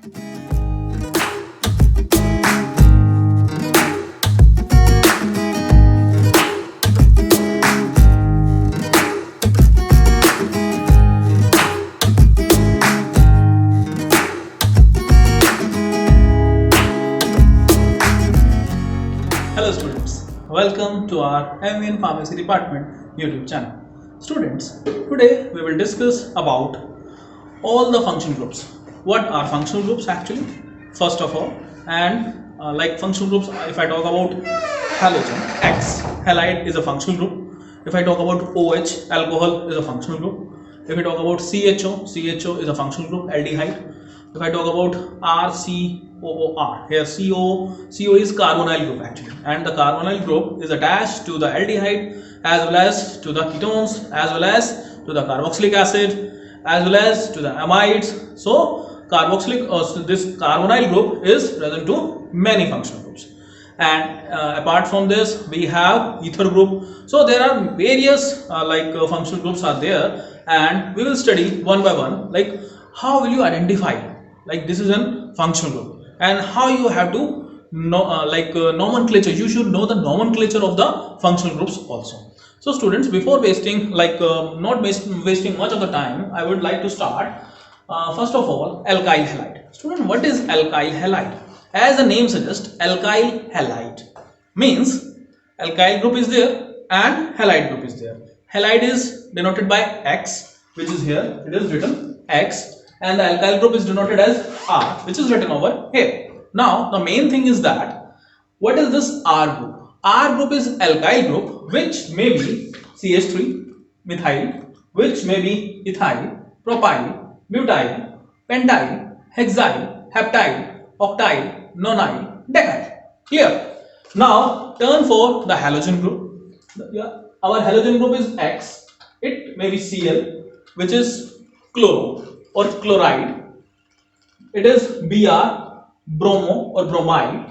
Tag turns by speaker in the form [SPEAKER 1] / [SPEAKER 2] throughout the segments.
[SPEAKER 1] Hello students, welcome to our MVN Pharmacy Department YouTube channel. Students, today we will discuss about all the function groups. What are functional groups actually? First of all, and like functional groups, if I talk about halogen, X, halide is a functional group. If I talk about OH, alcohol is a functional group. If I talk about CHO, CHO is a functional group, aldehyde. If I talk about RCOOR, here CO is carbonyl group actually, and the carbonyl group is attached to the aldehyde as well as to the ketones as well as to the carboxylic acid as well as to the amides. So this carbonyl group is present to many functional groups, and apart from this we have ether group. So there are various functional groups are there, and we will study one by one, like how will you identify like this is a functional group and how you have to know nomenclature. You should know the nomenclature of the functional groups also. So students, before wasting not wasting much of the time, I would like to start first of all alkyl halide. Student, what is alkyl halide? As the name suggests, alkyl halide means alkyl group is there and halide group is there. Halide is denoted by X, which is here, it is written X, and the alkyl group is denoted as R, which is written over here. Now the main thing is that what is this R group? R group is alkyl group which may be CH3 methyl, which may be ethyl, propyl, butyl, pentyl, hexyl, heptyl, octyl, nonyl, decyl. Clear? Now turn for the halogen group. Our halogen group is X. It may be Cl, which is chloro or chloride. It is Br, bromo or bromide,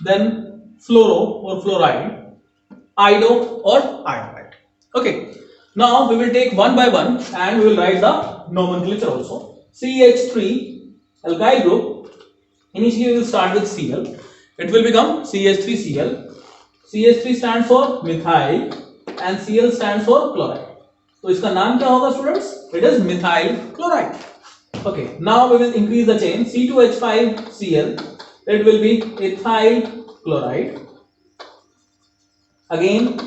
[SPEAKER 1] then fluoro or fluoride, iodo or iodide. Okay, now we will take one by one and we will write the nomenclature also. CH3 alkyl group, initially we will start with Cl. It will become CH3Cl. CH3 stands for methyl and Cl stands for chloride. तो इसका नाम क्या होगा students? It is methyl chloride. Okay, now we will increase the chain. C2H5Cl, it will be ethyl chloride. Again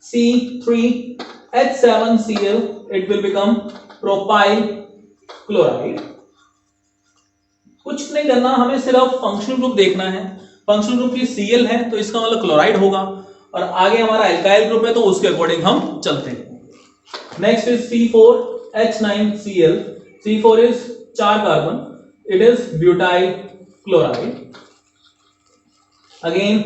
[SPEAKER 1] C3H7Cl, it will become propyl chloride. कुछ नहीं करना, हमें सिर्फ फंक्शनल ग्रुप देखना है. फंक्शनल ग्रुप की Cl है तो इसका मतलब क्लोराइड होगा, और आगे हमारा एल्काइल ग्रुप है तो उसके अकॉर्डिंग हम चलते हैं. Next is C4H9Cl. C4 is 4 carbon. It is butyl chloride. Again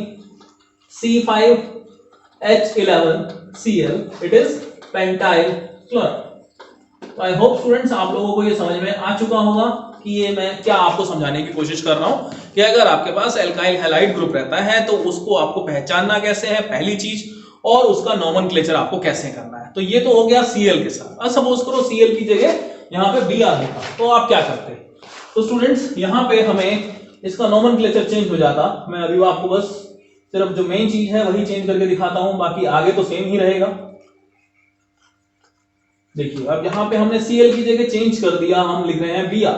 [SPEAKER 1] C5H11Cl. It is pentyl chloride. तो आई होप स्टूडेंट्स आप लोगों को ये समझ में आ चुका होगा कि ये मैं क्या आपको समझाने की कोशिश कर रहा हूं कि अगर आपके पास एल्काइल हैलाइड ग्रुप रहता है तो उसको आपको पहचानना कैसे है, पहली चीज, और उसका नोमेनक्लेचर आपको कैसे करना है. तो ये तो हो गया Cl के साथ. अब सपोज करो Cl की जगह यहाँ पे Br लिखा, तो आप क्या करते हैं? तो स्टूडेंट्स यहाँ पे हमें इसका नोमेनक्लेचर चेंज हो जाता. मैं अभी आपको बस सिर्फ जो मेन चीज है वही चेंज करके दिखाता हूं, बाकी आगे तो सेम ही रहेगा. देखिए अब यहाँ पे हमने Cl की जगह चेंज कर दिया, हम लिख रहे हैं Br,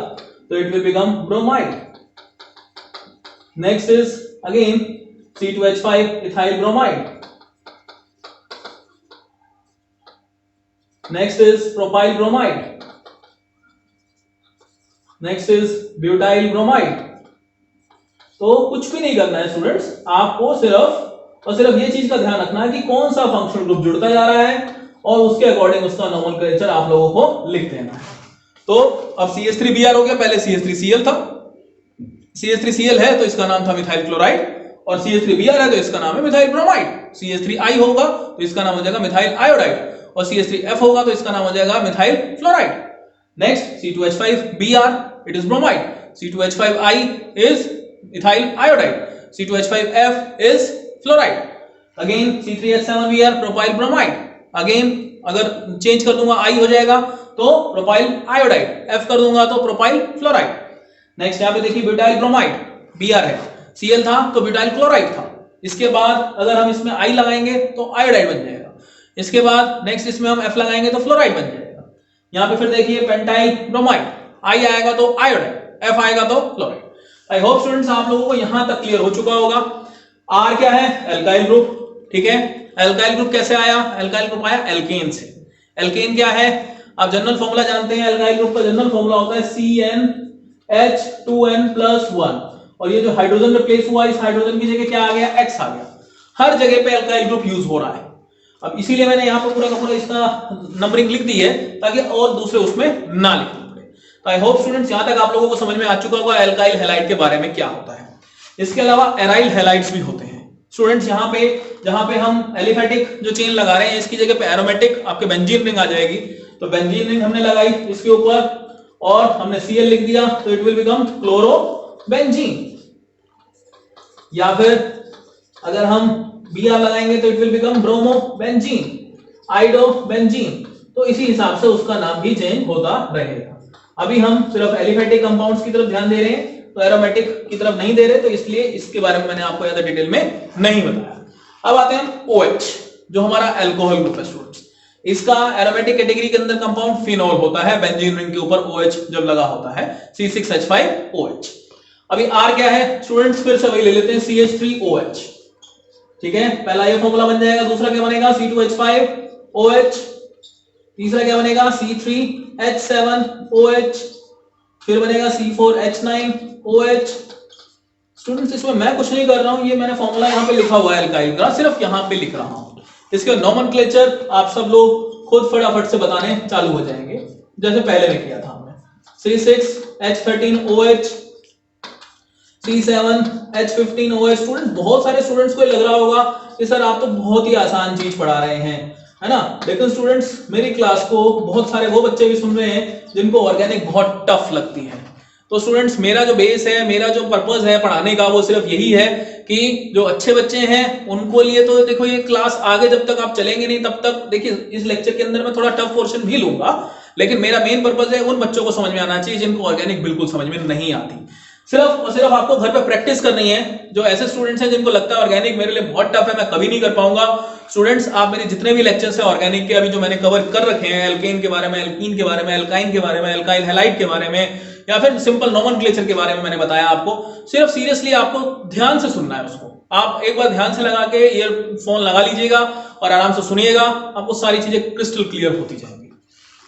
[SPEAKER 1] तो it will become bromide. Next is again C2H5 ethyl bromide. Next is propyl bromide. Next is butyl bromide. तो कुछ भी नहीं करना है स्टूडेंट्स, आपको सिर्फ और सिर्फ ये चीज का ध्यान रखना है कि कौन सा फंक्शनल ग्रुप जुड़ता जा रहा है और उसके अकॉर्डिंग उसका नोमेनक्लेचर आप लोगों को लिख देना है. तो अब CH3Br हो गया, पहले CH3Cl था. CH3Cl है तो इसका नाम था मिथाइल क्लोराइड, और CH3Br है तो इसका नाम है मिथाइल ब्रोमाइड. CH3I होगा तो इसका नाम हो जाएगा मिथाइल आयोडाइड, और CH3F होगा तो इसका नाम हो जाएगा methyl fluoride. Next C2H5Br, it is bromide. C2H5I is ethyl iodide. C2H5F is fluoride. Again C3H7Br propyl bromide. Again अगर चेंज कर दूंगा I हो जाएगा तो propyl iodide, F कर दूंगा तो propyl fluoride. नेक्स्ट यहाँ पे देखिए ब्यूटाइल ब्रोमाइड, Br है, Cl था तो ब्यूटाइल क्लोराइड था। इसके बाद अगर हम इसमें I लगाएंगे तो आयोडाइड बन जाएगा। इसके बाद नेक्स्ट इसमें हम F लगाएंगे तो फ्लोराइड बन जाएगा। यहाँ पे फिर देखिए पेंटाइल ब्रोमाइड, I आएगा तो आयोडाइड, F आएगा तो फ्लोराइड। आई होप स्टूडेंट्स आप लोगों को यहां तक क्लियर हो चुका होगा। R क्या है? एल्काइल ग्रुप, ठीक है। एल्काइल ग्रुप कैसे आया? एल्काइल ग्रुप आया एल्केन से। एल्केन क्या है? आप जनरल फॉर्मूला जानते हैं, एल्काइल ग्रुप का जनरल फॉर्मूला होता है CnH2n+1 और ये जो हाइड्रोजन रिप्लेस हुआ इस हाइड्रोजन की जगह क्या आ गया? X आ गया। हर जगह पे एल्काइल ग्रुप यूज हो रहा है। अब इसीलिए मैंने यहाँ पर पूरा का पूरा इसका नंबरिंग लिख दी है ताकि और दूसरे उसमें ना लिखना पड़े। तो आई होप स्टूडेंट्स यहां तक आप लोगों को समझ में आ चुका होगा एल्काइल हैलाइड के बारे में क्या होता है। इसके अलावा एराइल हैलाइड्स भी होते हैं स्टूडेंट्स। यहाँ पे जहां पे हम एलिफेटिक जो चेन लगा रहे हैं इसकी जगह पे एरोमेटिक आपके बेंजीन रिंग आ जाएगी। तो बेंजीन रिंग हमने लगाई इसके ऊपर और हमने Cl लिख दिया तो इट विल बिकम क्लोरोबेंजीन। या फिर अगर हम Br लगाएंगे तो it will become bromobenzene, iodobenzene. तो इसी हिसाब से उसका नाम भी चेंज होता रहेगा। अभी हम सिर्फ एलिफेटिक कंपाउंड्स की तरफ ध्यान दे रहे हैं तो एरोमेटिक की तरफ नहीं दे रहे, तो इसलिए इसके बारे में मैंने आपको ज्यादा डिटेल में नहीं बताया। अब आते हैं OH जो हमारा अल्कोहल ग्रुप है स्टूडेंट्स। इसका एरोमेटिक कैटेगरी के अंदर कंपाउंड फिनोल होता है, बेंजीन रिंग के ऊपर OH जब लगा होता है C6H5OH। अभी R क्या है स्टूडेंट्स? फिर से वही ले लेते हैं CH3OH, ठीक है। पहला ये फॉर्मूला बन जाएगा, दूसरा क्या बनेगा? C2H5OH, तीसरा क्या बनेगा? C3H7OH, फिर बनेगा C4H9OH। स्टूडेंट्स इसमें मैं कुछ नहीं कर रहा हूं, ये मैंने फॉर्मूला यहाँ पे लिखा हुआ है एल्काइल का, सिर्फ यहाँ पे लिख रहा हूं। इसके नोमेनक्लेचर आप सब लोग खुद फटाफट से बताने चालू हो जाएंगे जैसे पहले में किया था हमने। C6H13OH, C7H15OH। स्टूडेंट्स बहुत सारे स्टूडेंट्स को लग रहा होगा कि सर आप तो बहुत ही आसान चीज पढ़ा रहे हैं, है ना। लेकिन स्टूडेंट्स मेरी क्लास को बहुत सारे वो बच्चे भी सुन रहे हैं जिनको ऑर्गेनिक बहुत टफ लगती है। तो स्टूडेंट्स मेरा जो बेस है, मेरा जो पर्पस है पढ़ाने का वो सिर्फ यही है कि जो अच्छे बच्चे हैं उनको लिए तो देखो ये क्लास आगे जब तक आप चलेंगे नहीं तब तक देखिए इस लेक्चर के अंदर मैं थोड़ा टफ पोर्शन भी लूंगा, लेकिन मेरा मेन पर्पस है उन बच्चों को समझ में आना चाहिए जिनको ऑर्गेनिक बिल्कुल समझ में नहीं आती। सिर्फ और सिर्फ आपको घर पे प्रैक्टिस करनी है। जो ऐसे स्टूडेंट्स हैं जिनको लगता है ऑर्गेनिक मेरे लिए बहुत टफ है, मैं कभी नहीं कर पाऊंगा, स्टूडेंट्स आप मेरे जितने भी लेक्चर्स हैं ऑर्गेनिक के अभी जो मैंने कवर कर रखे हैं, एल्केन के बारे में, एल्कीन के बारे में, एल्काइन के बारे में, एल्काइल हैलाइड के बारे में, या फिर सिंपल नोमेनक्लेचर के बारे में मैंने बताया आपको। सिर्फ सीरियसली आपको ध्यान से सुनना है उसको। आप एक बार ध्यान से लगा के ईयरफोन लगा लीजिएगा और आराम से सुनिएगा, आपको सारी चीजें क्रिस्टल क्लियर होती जाएंगी।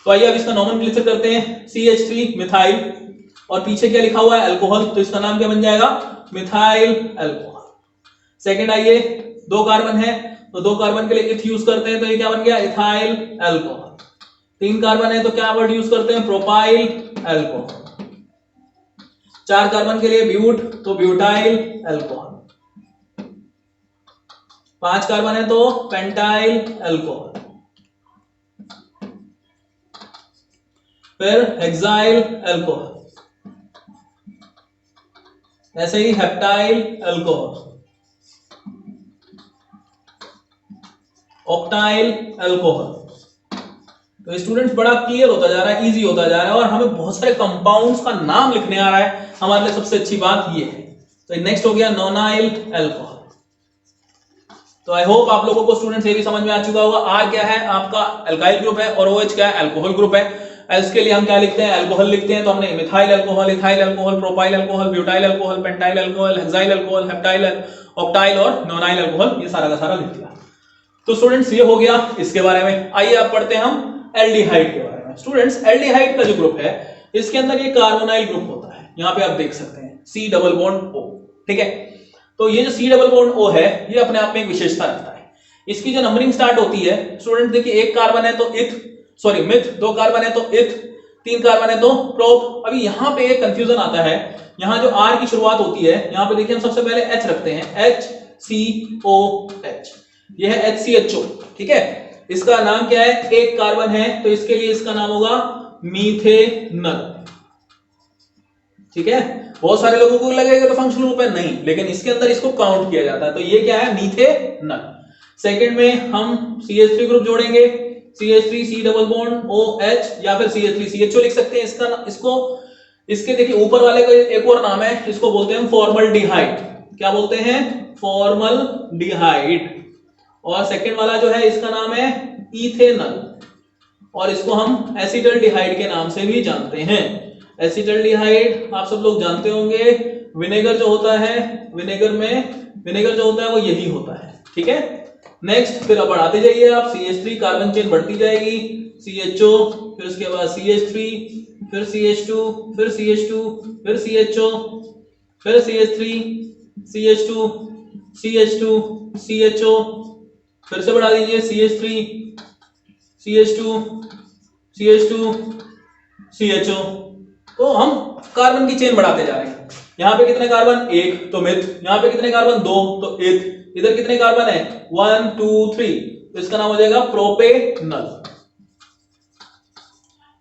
[SPEAKER 1] तो आइए अब इसका नोमेनक्लेचर करते हैं। CH3 मिथाइल और पीछे क्या लिखा हुआ है? अल्कोहल, तो इसका नाम क्या बन जाएगा? Methyl alcohol. सेकंड आइए, 2 कार्बन है तो 2 कार्बन के लिए इथ यूज करते हैं तो ये क्या बन गया? Ethyl alcohol. 3 कार्बन है तो क्या वर्ड यूज करते हैं? Propyl alcohol. 4 कार्बन के लिए ब्यूट तो ब्यूटाइल अल्कोहल। 5 कार्बन है तो पेंटाइल अल्कोहल। फिर हेक्साइल अल्कोहल, ऐसे ही हेप्टाइल अल्कोहल, ऑक्टाइल अल्कोहल। तो स्टूडेंट्स बड़ा क्लियर होता जा रहा है, इजी होता जा रहा है और हमें बहुत सारे कंपाउंड्स का नाम लिखने आ रहा है। हमारे लिए सबसे अच्छी बात ये है। तो नेक्स्ट हो गया नोनाइल अल्कोहल। तो आई होप आप लोगों को स्टूडेंट्स ये भी समझ में आ चुका होगा। आर क्या है? आपका अल्काइल ग्रुप है और OH क्या है? अल्कोहल ग्रुप है। इसके लिए हम क्या लिखते हैं? अल्कोहल लिखते हैं। तो हमने methyl alcohol, ethyl alcohol, propyl alcohol, butyl alcohol, pentyl alcohol, hexyl alcohol, heptyl, octyl और नोनाइल अल्कोहल, ये सारा का सारा लिख दिया। तो स्टूडेंट्स ये हो गया इसके बारे में। आइए अब पढ़ते हैं हम एल्डिहाइड के बारे में। स्टूडेंट्स एल्डिहाइड का जो ग्रुप है इसके अंदर ये कार्बोनाइल ग्रुप होता है। यहाँ पे आप देख सकते हैं C डबल बॉन्ड O, ठीक है। तो ये जो C डबल बॉन्ड O है ये अपने आप में एक विशेषता रखता है। इसकी जो नंबरिंग स्टार्ट होती है स्टूडेंट देखिए, 1 कार्बन है तो मिथ, 2 कार्बन है तो इथ, 3 कार्बन है तो प्रोप। अभी यहाँ पे एक कंफ्यूजन आता है। यहाँ जो R की शुरुआत होती है यहाँ पे देखिए हम सबसे पहले H रखते हैं, HCOH, ये है HCHO, ठीक है। इसका नाम क्या है? 1 कार्बन है तो इसके लिए इसका नाम होगा मीथेनल, ठीक है। बहुत सारे लोगों को लगेगा तो फंक्शनल ग्रुप है, नहीं, लेकिन इसके अंदर इसको काउंट किया जाता है। तो ये क्या है? मीथेनल। सेकंड में हम CH3 ग्रुप जोड़ेंगे, CH3 C double bond OH या फिर CH3 CHO लिख सकते हैं इसको। इसके देखिए ऊपर वाले का एक और नाम है, इसको बोलते हैं फॉर्मल्डिहाइड। क्या बोलते हैं? फॉर्मल्डिहाइड। और सेकंड वाला जो है इसका नाम है इथेनॉल, और इसको हम एसिटल्डिहाइड के नाम से भी जानते हैं। एसिटल्डिहाइड आप सब लोग जानते होंगे, विनेगर जो होता है, विनेगर जो होता है वो यही होता है। ठीक है, नेक्स्ट फिर अब बढ़ाते जाइए आप, CH3 कार्बन चेन बढ़ती जाएगी, CHO, फिर उसके बाद CH3, फिर CH2, फिर CH2, फिर CHO, फिर CH3, CH2, CH2, CHO, फिर से बढ़ा दीजिए CH3, CH2, CH2, CHO। तो हम कार्बन की चेन बढ़ाते जा रहे हैं। यहाँ पे कितने कार्बन? एक, तो मिथ। यहाँ पे कितने कार्बन? दो, तो एथ। इधर कितने कार्बन है? 1 2 3, तो इसका नाम हो जाएगा प्रोपेनॉल।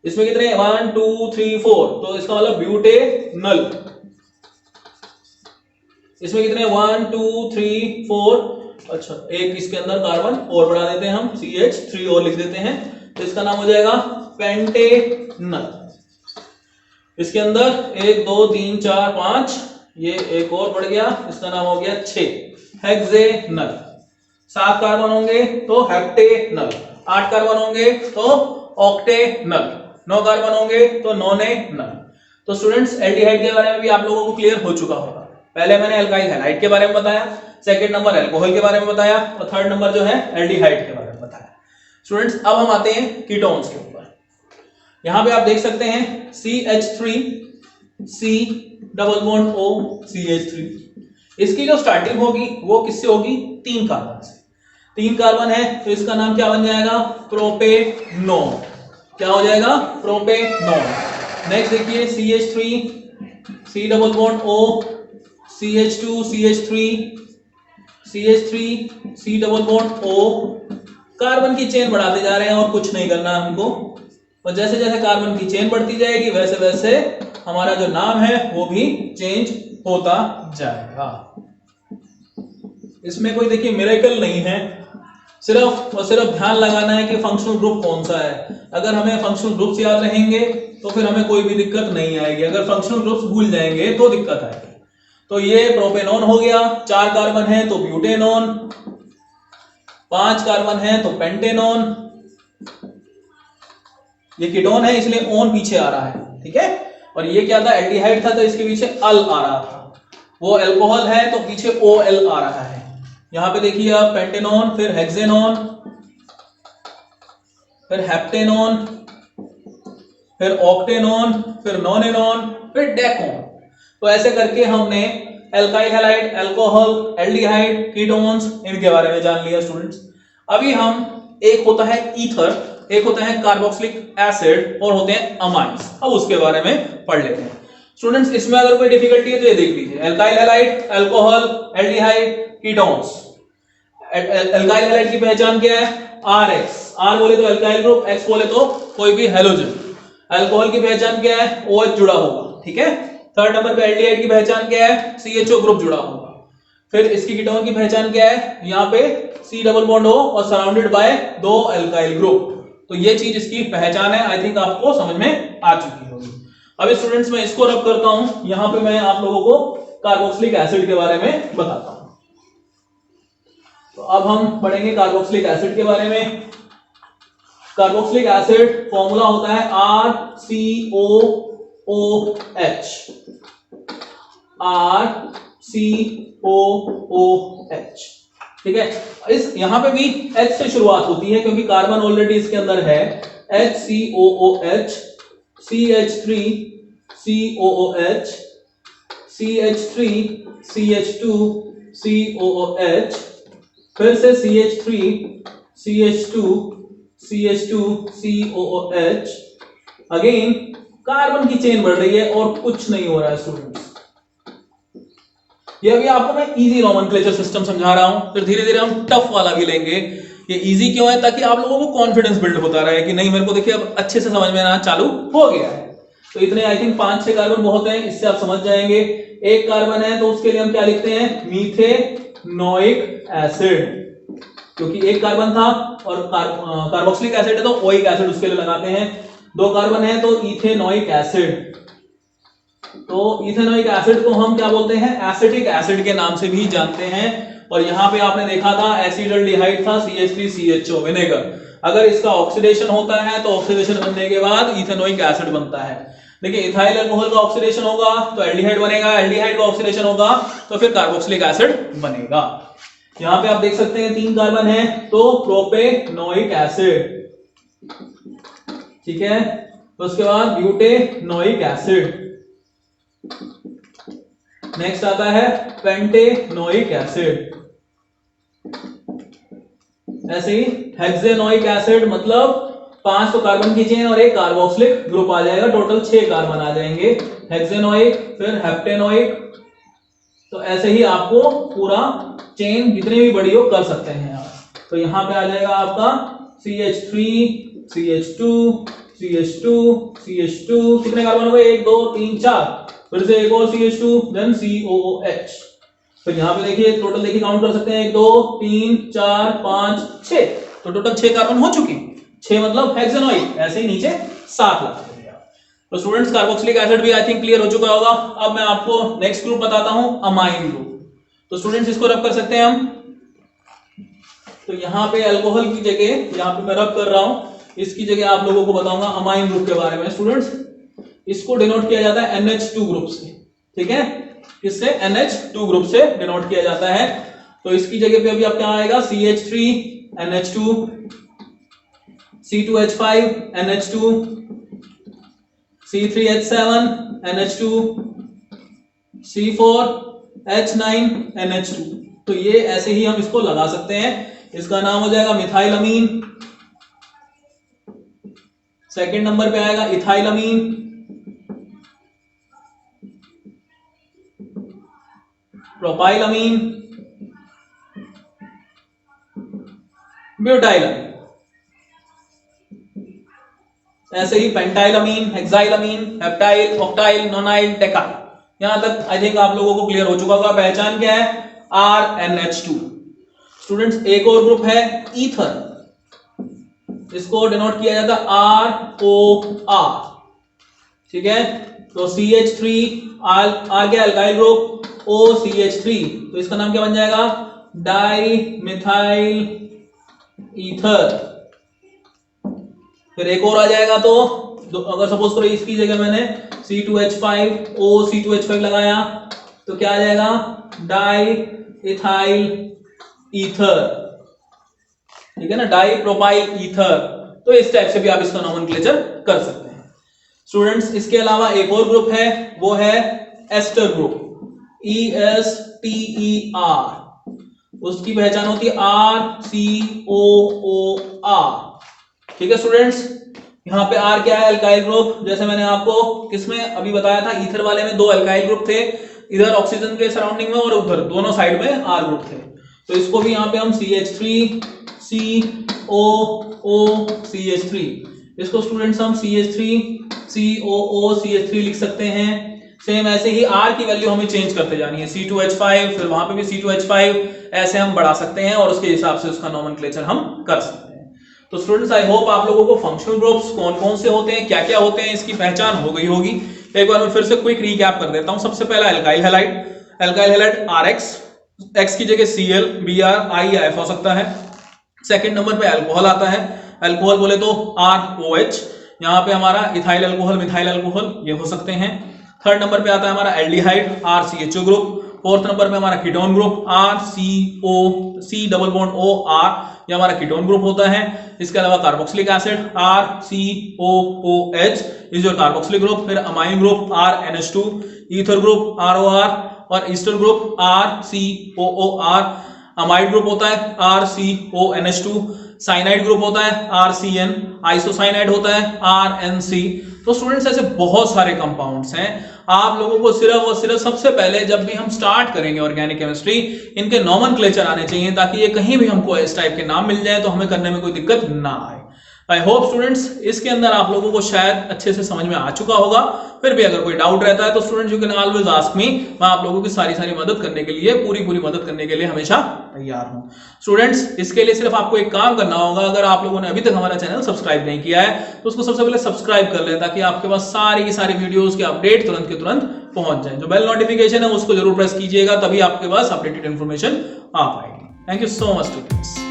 [SPEAKER 1] इसमें कितने? 1 2 3 4, तो इसका मतलब ब्यूटेनॉल। इसमें कितने? 1 2 3 4, अच्छा एक इसके अंदर कार्बन और बढ़ा देते हैं हम, CH3 और लिख देते हैं, तो इसका नाम हो जाएगा पेंटेनॉल। इसके अंदर 1 2 3 4 5, ये एक और बढ़ गया, इसका नाम हो गया 6, हेक्सेनॉल। 7 कार्बन होंगे तो हेप्टेनॉल, 8 कार्बन होंगे तो ऑक्टेनॉल, 9 कार्बन होंगे तो नोनेनॉल। तो स्टूडेंट्स एल्डिहाइड के बारे में भी आप लोगों को क्लियर हो चुका होगा। पहले मैंने एल्काइल हैलाइड के बारे में बताया, सेकंड नंबर अल्कोहल के बारे में बताया, और थर्ड नंबर जो है एल्डिहाइड के बारे में बताया। स्टूडेंट्स अब हम आते हैं कीटोन्स के ऊपर। यहां पे आप देख सकते हैं CH3, C double bond O, CH3। इसकी जो स्टार्टिंग होगी वो किससे होगी? 3 कार्बन से। 3 कार्बन है तो इसका नाम क्या बन जाएगा? प्रोपेनॉन। क्या हो जाएगा? प्रोपेनॉन। नेक्स्ट देखिए CH3, C double bond O, CH2, CH3, CH3, C double bond O। Carbon की चेन बढ़ाते जा रहे हैं और कुछ नहीं करना है हमको, और जैसे जैसे कार्बन की चेन बढ़ती जाएगी वैसे वैसे हमारा जो नाम है वो भी चेंज होता जाएगा। इसमें कोई देखिए मिरेकल नहीं है, सिर्फ और सिर्फ ध्यान लगाना है कि फंक्शनल ग्रुप कौन सा है। अगर हमें फंक्शनल ग्रुप्स याद रहेंगे तो फिर हमें कोई भी दिक्कत नहीं आएगी, अगर फंक्शनल ग्रुप्स भूल जाएंगे तो दिक्कत आएगी। तो ये प्रोपेनॉन हो गया, 4 कार्बन है तो ब्यूटेनॉन, 5 कार्बन है तो पेंटेनॉन। ये कीटोन है इसलिए ओन पीछे आ रहा है, ठीक है। और ये क्या था? एल्डिहाइड था तो इसके पीछे अल आ रहा था। वो अल्कोहल है तो पीछे OL आ रहा है। यहां पे देखिए आप पेंटेनॉन, फिर हेक्सेनॉन, फिर हेप्टेनॉन, फिर ऑक्टेनॉन, फिर नोनेनॉन, फिर डेकोन। तो ऐसे करके हमने alkyl halide, alcohol, aldehyde, ketones, इनके बारे में जान लिया स्टूडेंट्स। अभी हम, एक होता है ईथर, एक होता है कार्बोक्सिलिक एसिड, और होते हैं अमाइंस। अब उसके बारे में पढ़ लेते हैं स्टूडेंट्स। इसमें अगर कोई डिफिकल्टी है तो ये देख लीजिए, alkyl halide, alcohol, aldehyde, ketones. Alkyl halide की पहचान क्या है? RX, R बोले तो एल्काइल ग्रुप, X बोले तो कोई भी हैलोजन। अल्कोहल की पहचान क्या है? OH जुड़ा होगा, ठीक है। थर्ड नंबर पे एल्डिहाइड की पहचान क्या है? CHO ग्रुप जुड़ा होगा। फिर इसकी कीटोन की पहचान क्या है? यहाँ पे C डबल बॉन्ड हो और सराउंडेड बाय 2 एल्काइल ग्रुप। तो ये चीज इसकी पहचान है, आई थिंक आपको समझ में आ चुकी होगी। अब स्टूडेंट्स मैं इसको रब करता हूं, यहां पे मैं आप लोगों को कार्बोक्सिलिक एसिड के बारे में बताता हूं। तो अब हम पढ़ेंगे कार्बोक्सिलिक एसिड के बारे में। कार्बोक्सिलिक एसिड फॉर्मूला होता है RCOOH, RCOOH, ठीक है। इस यहां पे भी H से शुरुआत होती है क्योंकि कार्बन ऑलरेडी इसके अंदर है। HCOOH, CH3, COOH, CH3, CH2, COOH, फिर से CH3, CH2, CH2, COOH। Again carbon की चेन बढ़ रही है और कुछ नहीं हो रहा है स्टूडेंट्स। ये अभी आपको मैं इजी नोमेनक्लेचर सिस्टम समझा रहा हूं, फिर धीरे धीरे हम टफ वाला भी लेंगे। ये इजी क्यों है? ताकि आप लोगों को कॉन्फिडेंस बिल्ड होता रहे कि नहीं मेरे को देखिए अब अच्छे से समझ में आना चालू हो गया है। तो इतने आई थिंक 5-6 कार्बन बहुत हैं, इससे आप समझ जाएंगे। एक कार्बन है तो उसके लिए हम क्या लिखते हैं? मीथेनोइक एसिड, क्योंकि एक कार्बन था और कार्बोक्सिलिक एसिड है तो ओइक एसिड उसके लिए लगाते हैं। 2 कार्बन है तो इथेनोइक एसिड, तो इथेनोइक एसिड को हम क्या बोलते हैं, एसिटिक एसिड के नाम से भी जानते हैं। और यहाँ पे आपने देखा था एसिडल्डिहाइड था CH3CHO विनेगर। अगर इसका ऑक्सीडेशन होता है तो ऑक्सीडेशन बनने के बाद इथेनोइक एसिड बनता है। देखिए इथाइल अल्कोहल का ऑक्सीडेशन होगा तो एल्डिहाइड बनेगा, एल्डिहाइड का ऑक्सीडेशन होगा तो फिर कार्बोक्सिलिक एसिड बनेगा। यहाँ पे आप देख सकते हैं 3 कार्बन है तो प्रोपेनोइक एसिड, ठीक है। तो उसके बाद ब्यूटेनोइक एसिड, नेक्स्ट आता है पेंटेनोइक एसिड, ऐसे ही हेक्सेनोइक एसिड, मतलब 5 तो कार्बन की चेन और एक कार्बोक्सिलिक ग्रुप आ जाएगा, टोटल 6 कार्बन आ जाएंगे। हेक्सेनोइक, फिर हेप्टेनोइक, तो ऐसे ही आपको पूरा चेन जितनी भी बड़ी हो कर सकते हैं आप। तो यहां पे आ जाएगा आपका CH3 CH2 CH2 CH2, कितने कार्बन हो गए, 1 2 3 4, फिर से एक और CH2, देन COOH। तो यहाँ पे देखिए टोटल देखिए काउंट कर सकते हैं 1 2 3 4 5 6, तो टोटल 6 कार्बन हो चुकी, 6 मतलब हेक्सेनोइक, ऐसे ही नीचे 7 लगा देंगे आप। तो स्टूडेंट्स कार्बोक्सिलिक एसिड भी आई थिंक क्लियर हो चुका होगा। अब मैं आपको नेक्स्ट ग्रुप बताता हूं, अमाइन ग्रुप। तो स्टूडेंट्स इसको रब कर सकते हैं हम। तो यहाँ पे अल्कोहल की जगह, यहाँ पे मैं रब कर रहा हूं, इसकी जगह आप लोगों को बताऊंगा अमाइन ग्रुप के बारे में। स्टूडेंट्स इसको डिनोट किया जाता है NH2 ग्रुप से, ठीक है, इससे NH2 ग्रुप से डिनोट किया जाता है। तो इसकी जगह पे अभी आप क्या आएगा, CH3 NH2, C2H5 NH2, C3H7 NH2, C4H9 NH2। तो ये ऐसे ही हम इसको लगा सकते हैं। इसका नाम हो जाएगा मिथाइलमीन। सेकंड नंबर पे आएगा इथाइलमीन, प्रोपाइलमीन, ब्यूटाइलमीन, ऐसे ही पेंटाइलमीन, हेक्साइलमीन, हेप्टाइल, ऑक्टाइल, नोनाइल, डेकाइल। यहां तक आई थिंक आप लोगों को क्लियर हो चुका होगा। पहचान क्या है, RNH2। स्टूडेंट्स एक और ग्रुप है ईथर, इसको डिनोट किया जाता है ROR, ठीक है। तो CH3 आ गया अल्काइल ग्रुप, OCH3, तो इसका नाम क्या बन जाएगा, डाई मिथाइल ईथर। फिर एक और आ जाएगा, तो अगर सपोज करो इसकी जगह मैंने C2H5 OC2H5 लगाया तो क्या आ जाएगा, डाई इथाइल ईथर, ठीक है ना, डाई प्रोपाइल ईथर। तो इस टाइप से भी आप इसका नोमेनक्लेचर कर सकते हैं। स्टूडेंट्स इसके अलावा एक और ग्रुप है, वो है एस्टर ग्रुप, ESTER। उसकी पहचान होती है RCOOR, ठीक है स्टूडेंट्स। यहाँ पे R क्या है, अल्काइल ग्रुप। जैसे मैंने आपको किसमें अभी बताया था, ईथर वाले में 2 अल्काइल ग्रुप थे, इधर ऑक्सीजन के सराउंडिंग में और उधर दोनों साइड में R ग्रुप थे। तो इसको भी यहाँ पे हम CH3 COOCH3, इसको स्टूडेंट्स हम CH3 COOCH3 लिख सकते हैं। सेम ऐसे ही R की वैल्यू हमें चेंज करते जानी है, C2H5, फिर वहां पे भी C2H5, ऐसे हम बढ़ा सकते हैं और उसके हिसाब से उसका नोमेनक्लेचर हम कर सकते हैं। तो स्टूडेंट्स आई होप आप लोगों को फंक्शनल ग्रुप्स कौन कौन से होते हैं, क्या क्या होते हैं, इसकी पहचान हो गई होगी। एक बार मैं फिर से क्विक रिकैप कर देता हूं। सबसे पहला alkyl halide, alkyl halide RX, X की जगह Cl, Br, I या F हो सकता है। सेकंड नंबर पे अल्कोहल आता है, अल्कोहल बोले तो ROH, यहाँ पे हमारा इथाइल अल्कोहल, मिथाइल अल्कोहल ये हो सकते हैं। थर्ड नंबर पे आता है हमारा aldehyde, RCHO group. Fourth number पे हमारा ketone group, RCO, C double bond OR, ये हमारा कीटोन ग्रुप होता है। इसके अलावा carboxylic acid RCOOH is your carboxylic group. फिर amine group RNH2, ether group ROR और ester group RCOOR। Amide group होता है RCONH2, साइनाइड ग्रुप होता है RCN, आइसोसाइनाइड होता है RNC। तो स्टूडेंट्स ऐसे बहुत सारे कंपाउंड्स हैं। आप लोगों को सिर्फ और सिर्फ सबसे पहले जब भी हम स्टार्ट करेंगे ऑर्गेनिक केमिस्ट्री, इनके नोमेनक्लेचर आने चाहिए ताकि ये कहीं भी हमको इस टाइप के नाम मिल जाए तो हमें करने में कोई दिक्कत ना आए। आई होप स्टूडेंट्स इसके अंदर आप लोगों को शायद अच्छे से समझ में आ चुका होगा। फिर भी अगर कोई डाउट रहता है तो students you can always ask me, मैं आप लोगों की सारी मदद करने के लिए, पूरी मदद करने के लिए हमेशा तैयार हूं। स्टूडेंट्स इसके लिए सिर्फ आपको एक काम करना होगा, अगर आप लोगों ने अभी तक हमारा चैनल सब्सक्राइब नहीं किया है तो उसको सबसे पहले सब्सक्राइब कर लें ताकि आपके पास सारी की सारी वीडियोस के अपडेट तुरंत के तुरंत पहुंच जाए। जो बेल नोटिफिकेशन है उसको जरूर प्रेस कीजिएगा, तभी आपके पास अपडेटेड इन्फॉर्मेशन आ पाएगी। Thank you so much students.